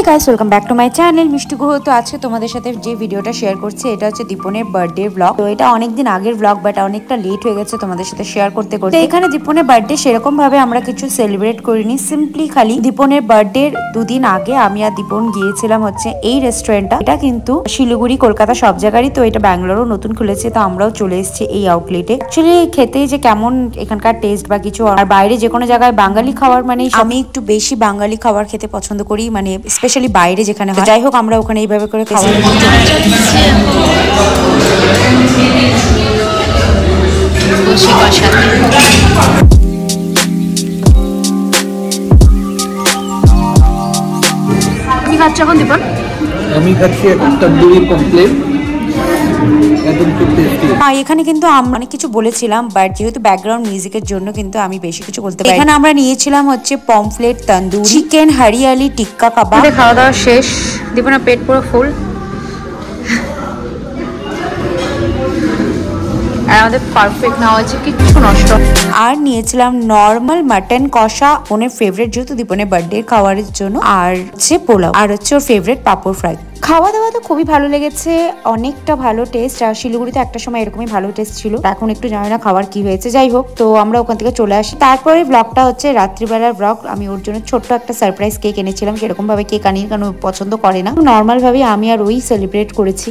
Guys, welcome back to my channel মিষ্টি গুহ। তো আজকে তোমাদের সাথে যে ভিডিওটা শেয়ার করছি এটা হচ্ছে দীপনের বার্থডে ব্লগ। তো এটা অনেকদিন আগের ব্লগ, বাট অনেকটা লেট হয়ে গেছে তোমাদের সাথে শেয়ার করতে করতে। এখানে দীপনের বার্থডে সেরকম ভাবে আমরা কিছু সেলিব্রেট করিনি, সিম্পলি খালি দীপনের বার্থডে দুদিন আগে আমি আর দীপন গিয়েছিলাম হচ্ছে এই রেস্টুরেন্টটা। এটা কিন্তু শিলিগুড়ি, কলকাতা সব জায়গারই, তো এটা ব্যাঙ্গালোরও নতুন খুলেছে, তো আমরাও চলে এসেছি এই আউটলেটে। অ্যাকচুয়ালি খেতে যে কেমন এখানকার টেস্ট বা কিছু, আর বাইরে যে কোনো জায়গায় বাঙালি খাবার মানে আমি একটু বেশি বাঙালি খাবার খেতে পছন্দ করি, মানে স্পেশালি বাইরে যেখানে হয়। যাই হোক, আমরা ওখানে এইভাবে করে খাবার তুমি খাচ্ছ এখন দীপন? আমি খাচ্ছি এখন তন্দুরি পমফ্লেট। এখানে কিন্তু অনেক কিছু বলেছিলাম, বাট যেহেতু ব্যাকগ্রাউন্ড মিউজিকের জন্য কিন্তু আমি বেশি কিছু বলতে পারি। এখানে আমরা নিয়েছিলাম হচ্ছে পমফ্লেট, তন্দুরি চিকেন, হরিয়ালি টিক্কা কাবাব। খাওয়া দাওয়া শেষ, দীপনের পেট পুরো ফুল। আর আমাদের পারফেক্ট না হয়েছে, কিচ্ছু নষ্ট। আর নিয়েছিলাম নর্মাল মাটন কষা, ওনের ফেভারিট যেহেতু দীপনের বার্থডে খাওয়ারের জন্য। আর হচ্ছে পোলাও, আর হচ্ছে ওর ফেভারিট পাপড় ফ্রাই। খাওয়া দাওয়া তো খুবই ভালো লেগেছে, অনেকটা ভালো টেস্ট। আর শিলিগুড়িতে একটা সময় এরকমই ভালো টেস্ট ছিল, এখন একটু জানি না খাবার কি হয়েছে। যাই হোক, তো আমরা ওখান থেকে চলে আসি। তারপরে ব্লগটা হচ্ছে রাত্রিবেলার ব্লগ। আমি ওর জন্য ছোট্ট একটা সারপ্রাইজ কেক এনেছিলাম। সেরকম ভাবে কেক আনি, কারণ পছন্দ করে না। নর্মাল ভাবে আমি আর ওই সেলিব্রেট করেছি।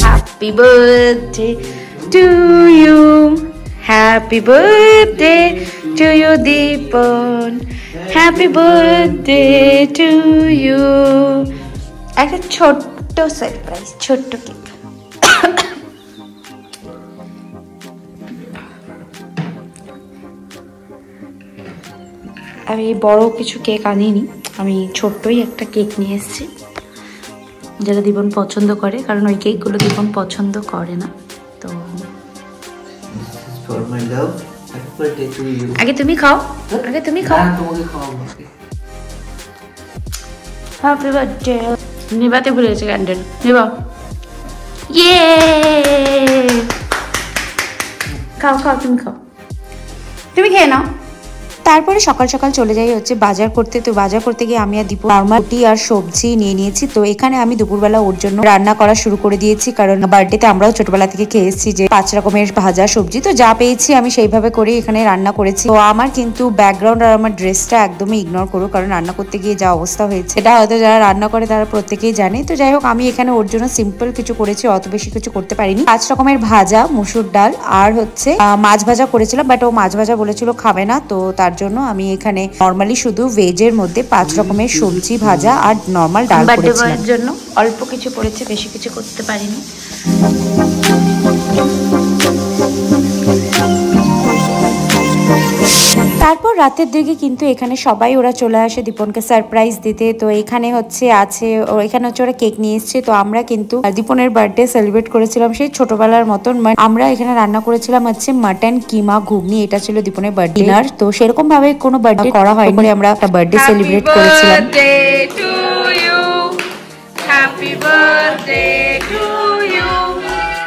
Happy birthday to you, happy birthday to you Deepan, happy birthday to you। একটা ছোট্ট সারপ্রাইজ, ছোট্ট কেক। আমি বড় কিছু কেক আনিনি, আমি ছোট্টই একটা কেক নিয়ে এসেছি, যেটা দীপন পছন্দ করে, কারণ ওই কেকগুলো দীপন পছন্দ করে না। তো আগে তুমি খাও, আগে তুমি খাও। Happy birthday. নিভাতে ভুলে গেছে ক্যান্ডেল, নিভাও। ইয়ে, খাও খাও, তুমি খাও, তুমি খেয়ে নাও। তারপরে সকাল সকাল চলে যাই হচ্ছে বাজার করতে। তো বাজার করতে গিয়ে আমি আর দীপু নরমাল রুটি আর সবজি নিয়ে নিয়েছি। তো এখানে আমি দুপুরবেলা ওর জন্য রান্না করা শুরু করে দিয়েছি, কারণ বার্থডেতে আমরাও ছোটবেলা থেকে খেয়ে এসেছি যে 5 রকমের ভাজা সবজি। তো যা পেয়েছি আমি সেইভাবে করে এখানে রান্না করেছি। তো আমার কিন্তু ব্যাকগ্রাউন্ড আর আমার ড্রেসটা একদমই ইগনোর করো, কারণ রান্না করতে গিয়ে যা অবস্থা হয়েছে এটা হয়তো যারা রান্না করে তারা প্রত্যেকেই জানে। তো যাই হোক, আমি এখানে ওর জন্য সিম্পল কিছু করেছি, অত বেশি কিছু করতে পারিনি। 5 রকমের ভাজা, মুসুর ডাল আর হচ্ছে মাছ ভাজা করেছিলাম, বাট ও মাছ ভাজা বলেছিল খাবে না। তো তার জন্য আমি এখানে নরমালি শুধু ভেজের মধ্যে 5 রকমের সবজি ভাজা আর নরমাল ডাল করেছিলাম। বার্থডে জন্য অল্প কিছু করেছে, বেশি কিছু করতে পারিনি। তারপর রাতের দিকে কিন্তু এখানে সবাই ওরা চলে আসে দীপনকে সারপ্রাইজ দিতে। তো এখানে হচ্ছে এখানে হচ্ছে ওরা কেক নিয়ে এসছে। তো আমরা কিন্তু দীপনের বার্থডে সেলিব্রেট করেছিলাম সেই ছোটবেলার মতন। আমরা এখানে রান্না করেছিলাম হচ্ছে মাটন কিমা ঘুগনি, এটা ছিল দীপনের বার্থডে ডিনার। তো সেরকম ভাবে কোনো বার্থডে করা হয়নি, আমরা একটা বার্থডে সেলিব্রেট করেছিলাম। Happy birthday to you,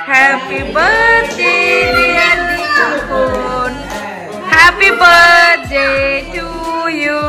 happy birthday dear Dipan, happy birthday to you.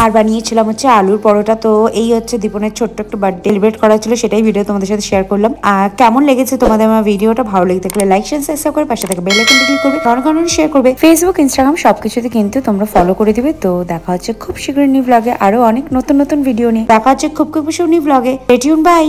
আর বানিয়েছিলাম হচ্ছে আলুর পরোটা। তো এই হচ্ছে দীপনের ছোট্ট একটা বার্থডে সেলিব্রেট করা ছিল, সেটাই ভিডিও তোমাদের সাথে শেয়ার করলাম। আর কেমন লেগেছে তোমাদের আমার ভিডিওটা? ভালো লেগে থাকলে লাইক শেয়ার সাবস্ক্রাইব করে পাশে থেকে বেল আইকনটা ক্লিক করবে, অনেক শেয়ার করবে। ফেসবুক, ইনস্টাগ্রাম সবকিছুতে কিন্তু তোমরা ফলো করে দিবে। তো দেখা হচ্ছে খুব শীঘ্রই নিউ ব্লগে, আরো অনেক নতুন নতুন ভিডিও নিয়ে। দেখা হচ্ছে খুব নিউ ব্লগে। Stay tune, by.